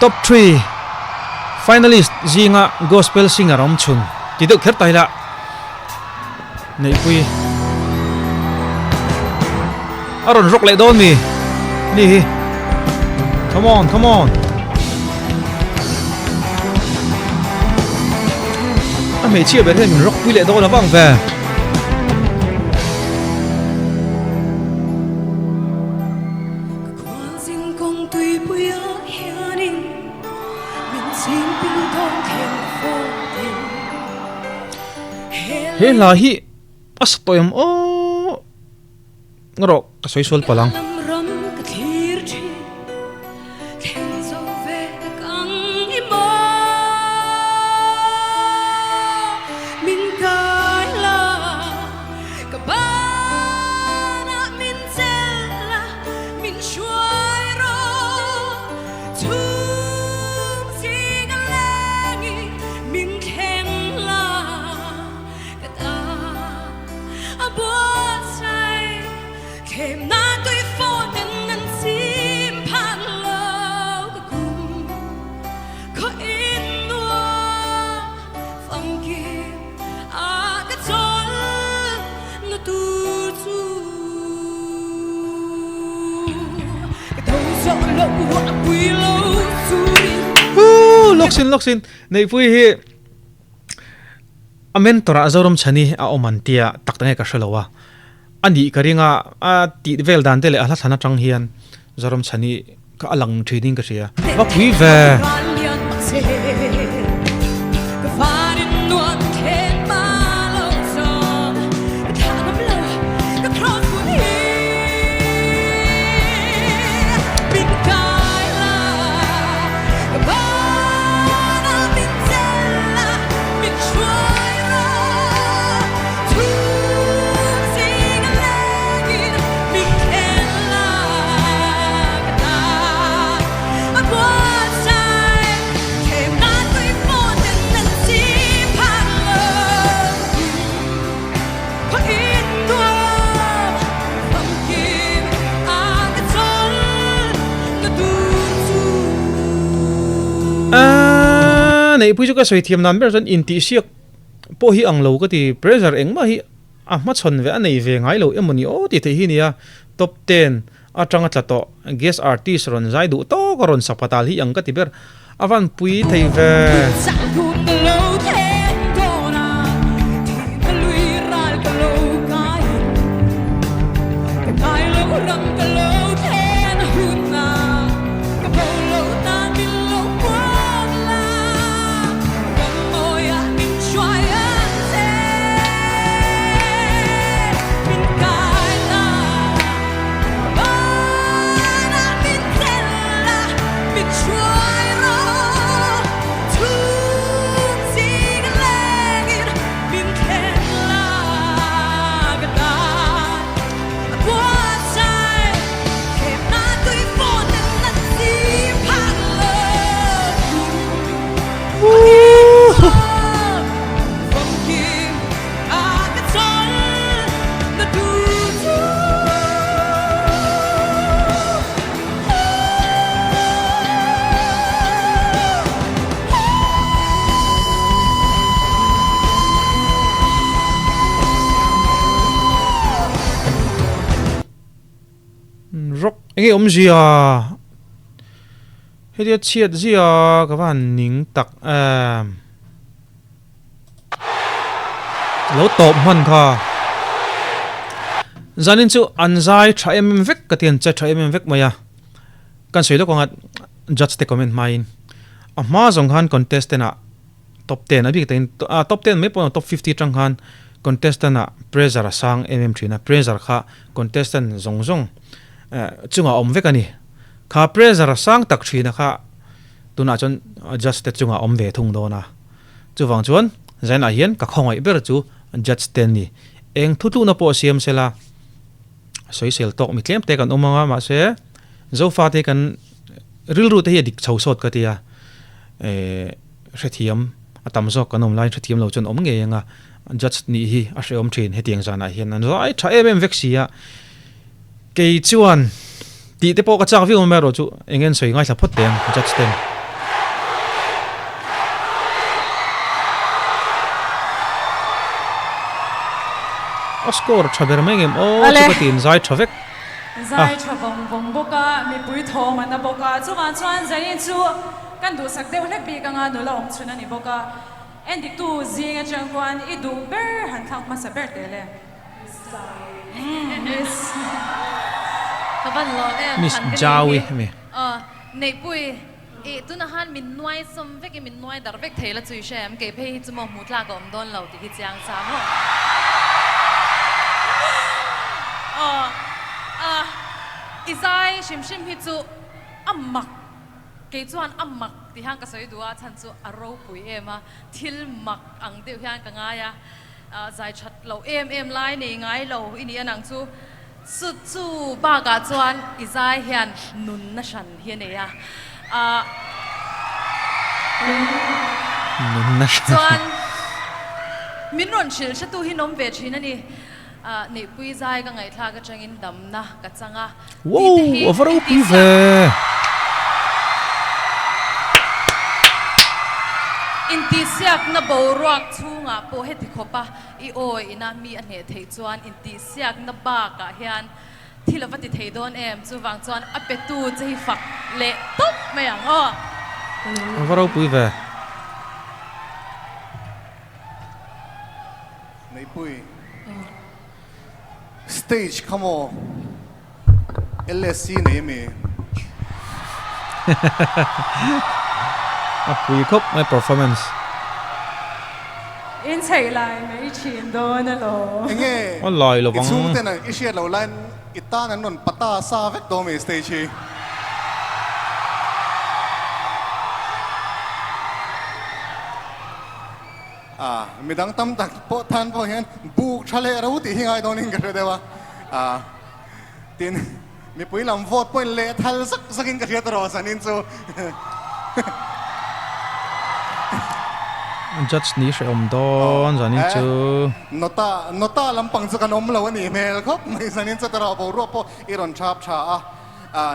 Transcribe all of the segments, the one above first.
top 3 finalist zinga gospel singer om chun ti deuh kher taila Neihpuii aron rock le don mi ni hi come on a me chia ber he min rock pui le don awang ve he la hi astoyam o ngro ka soisol palang loksin Neihpuii hi a mentora zaramchhani a omantia taktange ka hrelowa ani karinga a ti vel dan tele ala thana tang hian zaramchhani ka alang training ka ria wa pui ve Neihpuii chu ka soi thiam nan ber jan in ti siak po hi anglo ka ti pressure engma hi a ma chon ve anei ve ngai lo emoni o ti the hi nia top 10 atanga tlato guest artist ron zai du to ka ron sapatal hi ang ka ti ber avan pui thei ve nghe zia hedia chiat zia ka van ning tak lo top man kha zanin chu anzai thaim vek ka tian cha thaim vek maya kan sei lo ko ngat judge te comment main a ma zong han contestant a top 10 abi ten top 10 me pon top 50 tang han contestant a pressure sang mm3 na pressure kha contestant zong chunga om vek ani kha pressure sang tak thina kha tuna chon just te chunga om ve thung do na chuwang chuan zaina hian ka khongai ber chu judge ten ni eng thutu na po siam sela soisel tok mi tlem te kan omanga ma se zo fa te kan ril ru te hi dik chho sot ka tia rethiam atam zo kanom line rethiam lo chon om nge nga judge ni hi a hreom thin hetiang jana hian an zai tha em vek sia ke chuan ti te po ka chak vi umero chu engen soi ngai thla phot tem judge ten score chaber mai game o chu tin zai thavek zai chavong vong boka mi pui thong man boka chunga chuan zai chu kan du sak deu le bi ka nga nu long chuna ni boka endik tu zinga changwan I du ber han thak ma sa ber tele miss các bạn lo em Miss Jawi mi Neihpuii tu na han min nuai som vek min nuai dar vek thela chui shem ke phei chu mo mutla gom don lo ti ki chiang sa ho izai shim hi chu ammak ke chuan ammak ti hang ka soi duwa chan chu aro pui ema thil mak ang deuh hian ka nga ya zai chat lo em lai nei ngai lo ini anang chu su chu ba ga chuan izai hian nun na shan hian ne ya nun na shan chuan min ron chil chatu hi nom ve thina ni Neihpuii zai ka ngai thla ka changin dam na ka changa wow avaro pui ve inti siak na bo ruak chunga po heti khopa I oi ina mi ane thei chuan inti siak na ba ka hian thilawati thei don em chu wang chuan apetu chei fak le top mayang o avaro pui ve Neihpuii stage come on LSC nei me pui khop my performance in chei lai mai chin do na lo enge online lo wang chung te na isia lo lan itan an non pata sa vek do me stage hi midang tam tak po than po hian buk thale ro ti hi ngai donin ka dewa tin mi pui lam vote point le thal sak sakin ka hiat ro sanin chu judge ni shom don zanin chu nota lampang chu kan om lo ani mel khop mai sanin chu tara bo ro po iron chap cha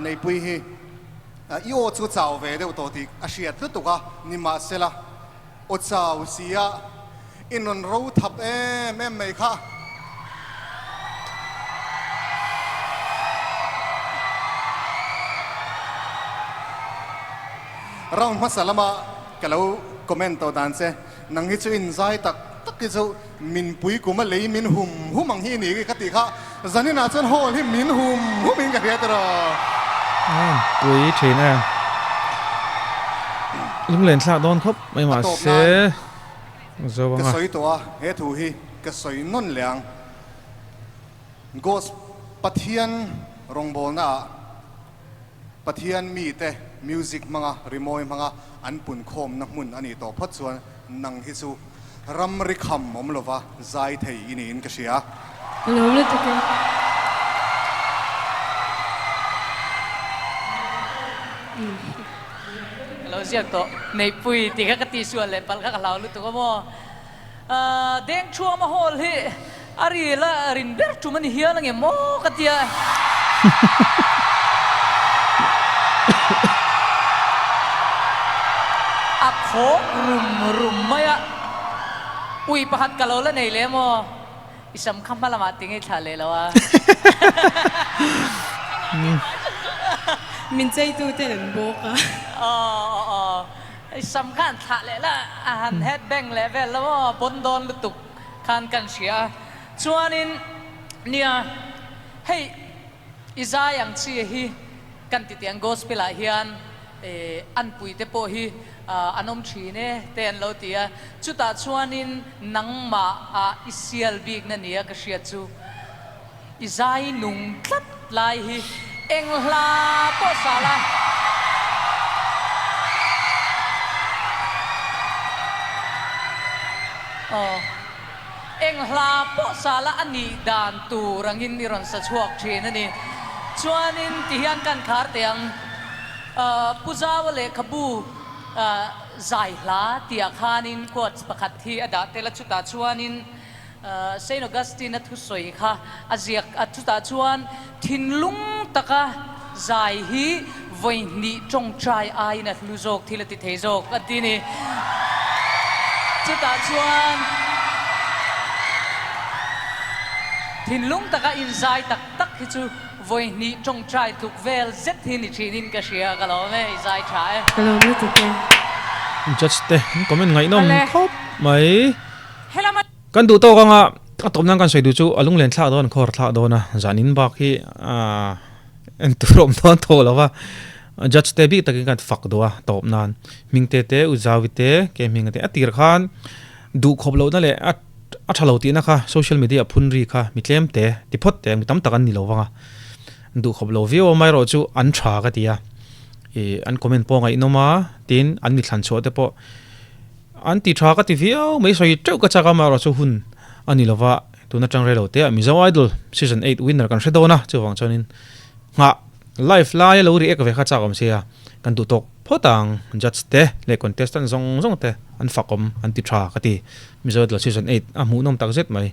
Neihpuii hi I o chu chaw ve deuh to ti a hriat tu ka ni ma sela o chaw sia inon ro thap em mai kha rawn masalama kalau comment to dan se nang hi chu in zai tak ki chu min pui kuma lei min humang hi ni ka ti kha zanina chen hol hi min humin ka riat ro pui thina lung len thla don khop mai ma se zo ka wanga soi to he thu hi ka soi non liang gos pathian rongbol na pathian mi te music manga rimoi manga an pun khom na mun ani to phat chuan nang hi chu ram ri kham om lova zai thei in in ka sia lo le to ke lo ziak to Neihpuii ti ka ti suan le pal ka lau lu to ko mo deng chua ma hol hi ari la rin ber tu man hi la nge mo ka tia a kho rum maya ui pahat ka lo la nei le mo isam kham bala ma ting ei thale lo wa min chei tu te len boka isam khan tha le la han head bang level lo bon don lu tuk khan kan sia chuanin nia hey izai ang chi hi kan ti tiang gospel a hian an pui te po hi anom thine ten lo tia chuta chuanin nangma a isial big na nia ka sia chu izai nung tlat lai hi engla po sala engla po sala ani dan tu rangin ni ron sa chuak thine ni chuanin ti hian kan khar tiang puja wale khabu zai hla tia khanin quote pakhat hi ada tela chuta chuanin Saint Augustine thu soi kha aziak atuta chuan thinlung taka zai hi voini tong trai ai na hluzok thilati theizok atini chuta chuan thin lung taka in zai tak tak hi chu voi ni trong trai tuk vel zet hi ni thinin ka shia ka lo me zai trai Kalau ni tu ke. judge te comment ngai nom Ale. khop mai Hello man. kan du to ka nga atom nang kan soi du chu alung len thla don khor thla don na zanin bak hi en turom don to lawa judge te bi takin kan fak do a top nan mingte te uzawite ke mingte atir khan du khop lo na le a thalo ti na kha social media phunri kha mitlem te tipot te mi tam takan ni lo wanga du khop lo view mai ro chu an tha ka tia an comment po ngai noma tin an mi thlan cho te po an ti tha ka ti view mai soi treu ka chaka ma ro chu hun ani lova tuna tang re lo te Mizo Idol season 8 winner kan hredo na chuwang chonin nga live lai lo ri ek ve kha chakam sia kan du tok photang judge te le contestant zong zong te an fakom an ti tha ka ti Mizo Idol season 8 a mu nom tak zet mai